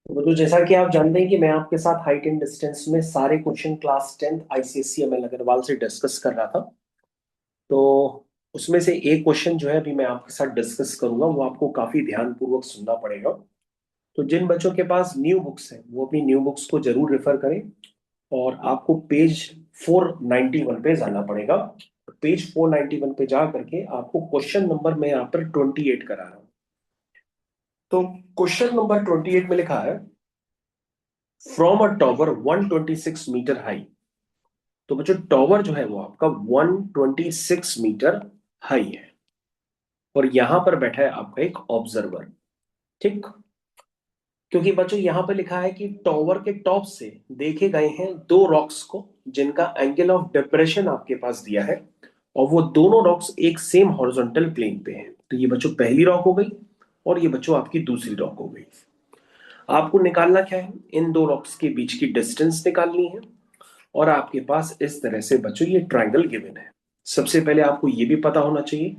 तो जैसा कि आप जानते हैं कि मैं आपके साथ हाइट एंड डिस्टेंस में सारे question class 10th ICSC ML Agarwal से डिस्कस कर रहा था। तो उसमें से एक क्वेश्चन जो है अभी मैं आपके साथ डिस्कस करूंगा, वो आपको काफी ध्यानपूर्वक सुनना पड़ेगा। तो जिन बच्चों के पास न्यू बुक्स हैं वो अपनी न्यू बुक्स को जरूर रेफर करें। और आपको पेज 491 पे जाना पड़ेगा। पेज 491 पे जा करके आपको क्वेश्चन नंबर मैं यहाँ पर 28 करा रहा हूँ। तो क्वेश्चन नंबर 28 में लिखा है, from a tower 126 metre high. तो बच्चों टॉवर जो है वो आपका 126 मीटर हाई है, और यहां पर बैठा है आपका एक ऑब्जर्वर। ठीक। क्योंकि बच्चों यहां पर लिखा है कि टॉवर के टॉप से देखे गए हैं दो रॉक्स को, जिनका एंगल ऑफ डिप्रेशन आपके पास दिया है, और वो दोनों रॉक्स एक सेम हॉरिजॉन्टल प्लेन पे हैं। तो ये बच्चों पहली रॉक हो गई, और ये बच्चों आपकी दूसरी रॉक हो गई। आपको निकालना क्या है, इन दो रॉक्स के बीच की डिस्टेंस निकालनी है। और आपके पास इस तरह से बच्चों ये ट्रायंगल गिवन है। सबसे पहले आपको ये भी पता होना चाहिए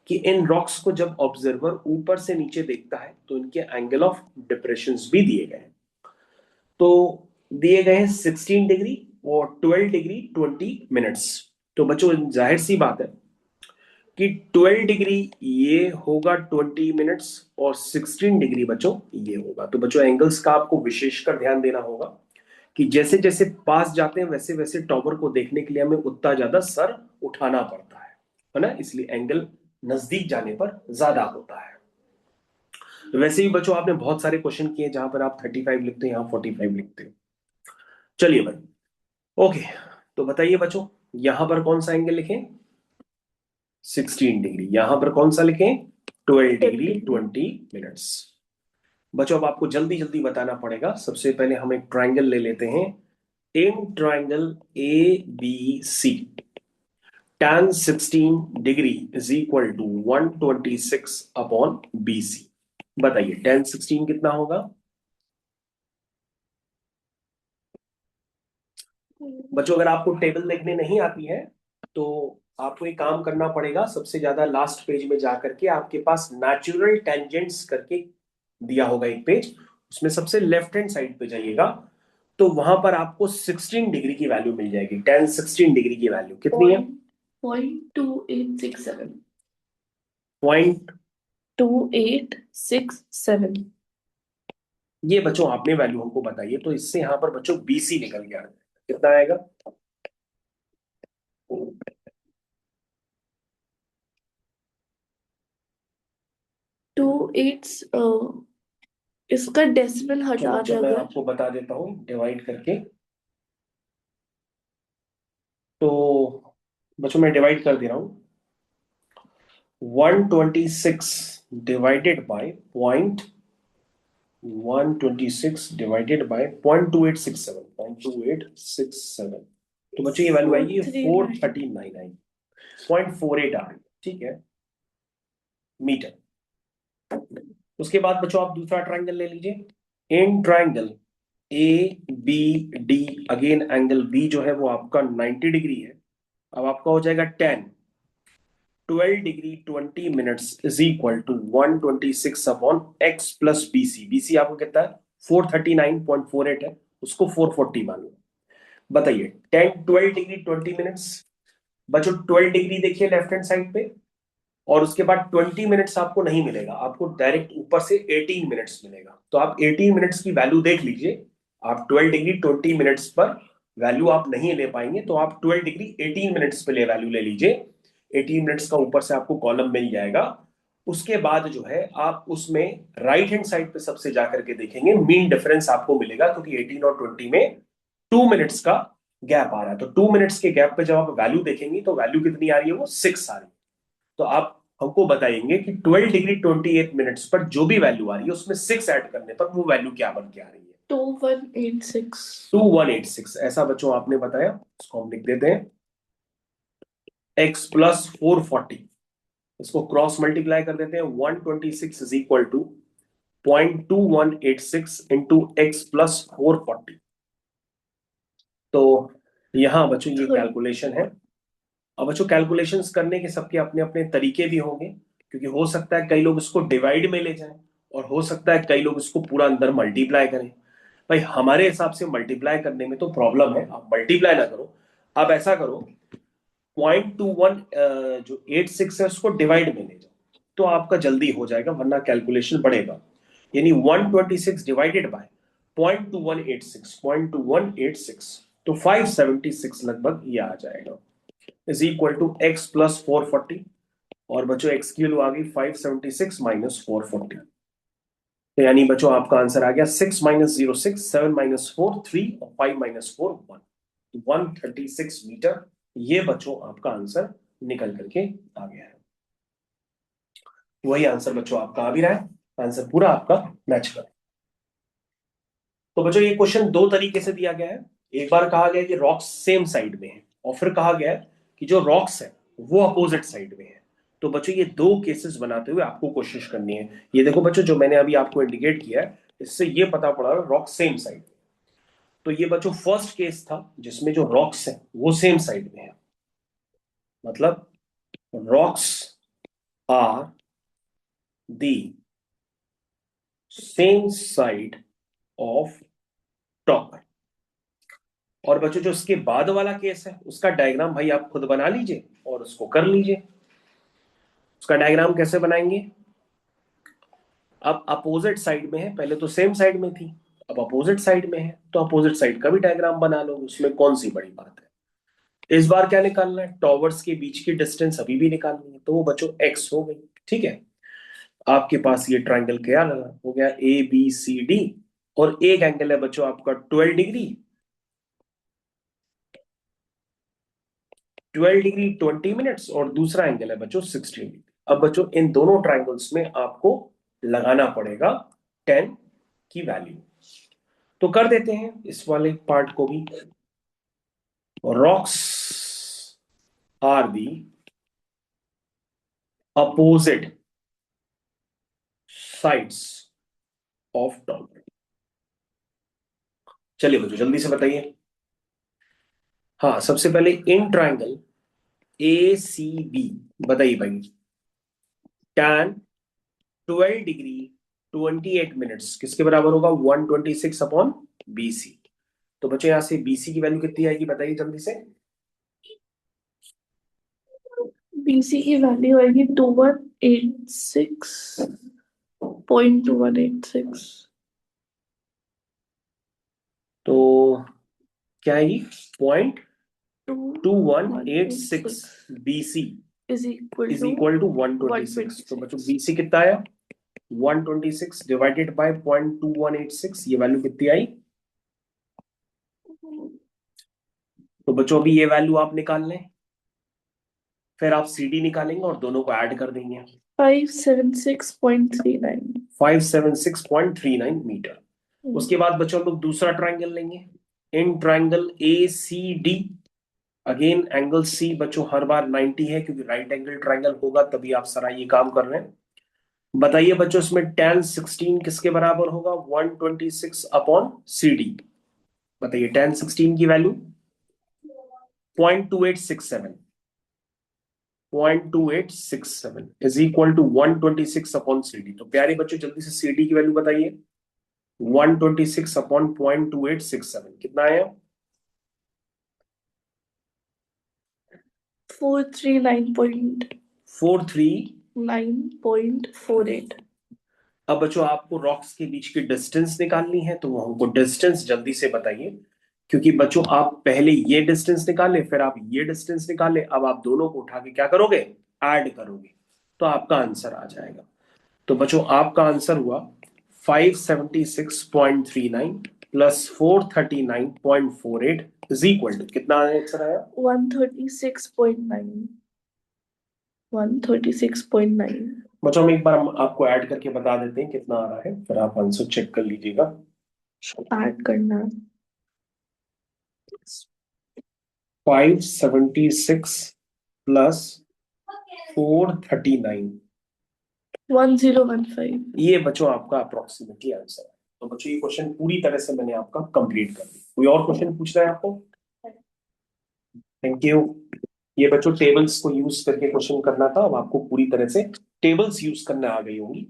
कि इन रॉक्स को जब ऑब्जर्वर ऊपर से नीचे देखता है तो इनके एंगल ऑफ डिप्रेशंस भी दिए गए हैं। तो दिए गए हैं 16 डिग्री और 12 डिग्री 20 मिनट्स। तो बच्चों जाहिर सी बात है कि 12 डिग्री ये होगा 20 मिनट्स, और 16 डिग्री बच्चों ये होगा। तो बच्चों एंगल्स का आपको विशेषकर ध्यान देना होगा कि जैसे जैसे पास जाते हैं वैसे वैसे टॉवर को देखने के लिए हमें उतना ज्यादा सर उठाना पड़ता है ना। इसलिए एंगल नजदीक जाने पर ज्यादा होता है। वैसे भी बच्चों आपने बहुत सारे क्वेश्चन किए जहां पर आप 35 लिखते हैं, यहाँ 45 लिखते हैं। चलिए भाई, ओके। तो बताइए बच्चों, यहां पर कौन सा एंगल लिखें? 16 डिग्री। यहां पर कौन सा लिखें? 12 डिग्री 50। 20 मिनट्स। बच्चों अब आपको जल्दी जल्दी बताना पड़ेगा। सबसे पहले हम एक ट्राइंगल ले लेते हैं। In triangle A B C, tan 16 degree is equal to 126 upon B C. बताइए tan 16 कितना होगा? बच्चों अगर आपको टेबल देखने नहीं आती है तो आपको एक काम करना पड़ेगा। सबसे ज्यादा लास्ट पेज में जाकर के आपके पास नेचुरल टेंजेंट्स करके दिया होगा एक पेज, उसमें सबसे लेफ्ट हैंड साइड पे जाइएगा। तो वहां पर आपको 16 डिग्री की वैल्यू मिल जाएगी। tan 16 डिग्री की वैल्यू कितनी है? पॉइंट 2867। पॉइंट। 2867। ये बच्चों आपने वैल्यू हमको बताइए, तो इससे यहां पर बच्चों बीसी निकल गया। कितना आएगा? 28। इसका डेसिमल चलो हटा दे अच्छा मैं अगर। आपको बता देता हूँ डिवाइड करके। तो बच्चों मैं डिवाइड कर दे रहा हूँ। 126 divided by point, 126 divided by 0.2867, 0.2867। तो बच्चों ये वैल्यू फोर आएगी three four nine thirty nine आई 0.48 आ रही है। ठीक है, मीटर। उसके बाद बच्चों आप दूसरा ट्रायंगल ले लीजिए। In triangle A B D, again angle B जो है वो आपका 90 डिग्री है। अब आपका हो जाएगा 12 degree 20 minutes is equal to 126 upon X plus BC. BC आपको कितना है? 439.48 है, उसको 440 मान लो। बताइए 12 डिग्री 20 मिनट्स। बच्चों 12 डिग्री देखिए लेफ्ट हैंड साइड पे, और उसके बाद 20 मिनट्स आपको नहीं मिलेगा, आपको डायरेक्ट ऊपर से 18 मिनट्स मिलेगा। तो आप 18 मिनट्स की वैल्यू देख लीजिए। आप 12 डिग्री 20 मिनट्स पर वैल्यू आप नहीं ले पाएंगे, तो आप 12 डिग्री 18 मिनट्स पे ले वैल्यू ले लीजिए। 18 मिनट्स का ऊपर से आपको कॉलम मिल जाएगा। उसके बाद जो है आप उसमें राइट हैंड साइड पे सबसे जाकर के देखेंगे, मीन डिफरेंस आपको मिलेगा, क्योंकि 18 और 20 में 2 मिनट्स का गैप आ रहा है। तो 2 मिनट्स के गैप पे जब आप वैल्यू देखेंगे तो वैल्यू कितनी आ रही है? वो 6 आ रही है। तो आप हमको बताएंगे कि 12 डिग्री 28 मिनट्स पर जो भी वैल्यू आ रही है उसमें 6 ऐड करने पर वो वैल्यू क्या बन के आ रही है? 2186। 2186। ऐसा बच्चों आपने बताया। इसको हम लिख देते हैं x प्लस 440। इसको क्रॉस मल्टीप्लाई कर देते हैं। 126 is equal to 0.2186 into X plus 440। तो यहां बच्चों ये कैलकुलेशन है। अब बच्चों कैलकुलेशंस करने के सबके अपने अपने तरीके भी होंगे, क्योंकि हो सकता है कई लोग इसको डिवाइड में ले जाएं और हो सकता है कई लोग इसको पूरा अंदर मल्टीप्लाई करें। भाई हमारे हिसाब से मल्टीप्लाई करने में तो प्रॉब्लम है, आप मल्टीप्लाई ना करो, आप ऐसा करो 0.21 जो 86 है उसको डिवाइड में ले जाओ, तो आपका जल्दी हो जाएगा, वरना कैलकुलेशन बढ़ेगा। यानी 126 डिवाइडेड बाय 0.2186 तो 576 लगभग ये आ जाएगा, is equal to x plus 440। और बच्चों x की वैल्यू आ गई 576 माइनस 440, तो यानी बच्चों आपका आंसर आ गया 6 माइनस 0 6, 7 माइनस 4 3 और 5 माइनस 4 1, 136 मीटर। ये बच्चों आपका आंसर निकल करके आ गया है। वही आंसर बच्चों आपका आ भी रहा है, आंसर पूरा आपका मैच कर। तो बच्चों ये क्वेश्चन दो तरीके से दिया गया है। एक बार कहा गया कि रॉक्स सेम साइड में है, और फिर कहा गया है कि जो रॉक्स है वो अपोजिट साइड में है। तो बच्चों ये दो केसेस बनाते हुए आपको कोशिश करनी है। ये देखो बच्चों, जो मैंने अभी आपको इंडिकेट किया है इससे ये पता पड़ा रॉक सेम साइड। तो ये बच्चों फर्स्ट केस था जिसमें जो रॉक्स है वो सेम साइड में है, मतलब rocks are the same side of topper. और बच्चों जो इसके बाद वाला केस है उसका डायग्राम भाई आप खुद बना लीजिए और उसको कर लीजिए। उसका डायग्राम कैसे बनाएंगे, अब अपोजिट साइड में है, पहले तो सेम साइड में थी, अब अपोजिट साइड में है तो अपोजिट साइड का भी डायग्राम बना लो, उसमें कौन सी बड़ी बात है। इस बार क्या निकालना है, टॉवर्स के बीच की डिस्टेंस अभी भी निकालनी है, तो वो बच्चों x हो गई। ठीक है, आपके पास ये ट्राइंगल क्या लगा हो गया ए बी सी डी, और एक एंगल है बच्चों आपका 12 डिग्री, 12 डिग्री 20 मिनट्स, और दूसरा एंगल है बच्चों 16 डिग्री। अब बच्चों इन दोनों ट्राइंगल्स में आपको लगाना पड़ेगा 10 की वैल्यू। तो कर देते हैं इस वाले पार्ट को भी। Rocks are the opposite sides of tower. चलिए बच्चों जल्दी से बताइए। हाँ, सबसे पहले इन ट्राइंगल ए सी बी बताइए भाई, tan 12 डिग्री 28 मिनट्स किसके बराबर होगा, 126 अपॉन BC। तो बच्चों यहां से BC की वैल्यू कितनी आएगी बताइए जल्दी से। BC की वैल्यू आएगी 2186.2186। तो क्या आएगी, point 2186 2186 BC is equal is to equal to 126। तो बच्चों 126। BC कितना आया, 126 डिवाइडेड बाय 0.2186, ये वैल्यू कितनी आई। तो बच्चों अभी ये वैल्यू आप निकाल लें, फिर आप CD निकालेंगे और दोनों को ऐड कर देंगे। 576.39। 576.39 मीटर। उसके बाद बच्चों हम लोग दूसरा ट्राइंगल लेंगे, in triangle ACD। Again angle C बच्चों हर बार 90 है, क्योंकि राइट एंगल ट्राइंगल होगा तभी आप सारा ये काम कर रहे हैं। बताइए बच्चों इसमें tan 16 किसके बराबर होगा, 126 अपॉन CD। बताइए tan 16 की value 0.2867, 0.2867 is equal to 126 upon CD। तो प्यारे बच्चों जल्दी से CD की वैल्यू बताइए, 126 अपॉन 0.2867 कितना आया, 439.9.48। 43। अब बच्चों आपको रॉक्स के बीच की डिस्टेंस निकालनी है, तो वो हमको डिस्टेंस जल्दी से बताइए, क्योंकि बच्चों आप पहले ये डिस्टेंस निकाले फिर आप ये डिस्टेंस निकाले, अब आप दोनों को उठा के क्या करोगे, ऐड करोगे, तो आपका आंसर आ जाएगा। तो बच्चों आपका आंसर हुआ 576.39 प्लस 439.48 इज इक्वल टू कितना आंसर आया, 136.9। 136.9। बच्चों हम एक बार हम आपको ऐड करके बता देते हैं कितना आ रहा है, फिर आप आंसर चेक कर लीजिएगा। ऐड करना 576 प्लस 439, 1015। ये बच्चों आपका अप्रोक्सीमेटली आंसर है। तो बच्चों ये क्वेश्चन पूरी तरह से मैंने आपका कंप्लीट कर दिया। कोई और क्वेश्चन पूछना है आपको, थैंक यू। ये बच्चों टेबल्स को यूज करके क्वेश्चन करना था, अब आपको पूरी तरह से टेबल्स यूज करना आ गई होंगी।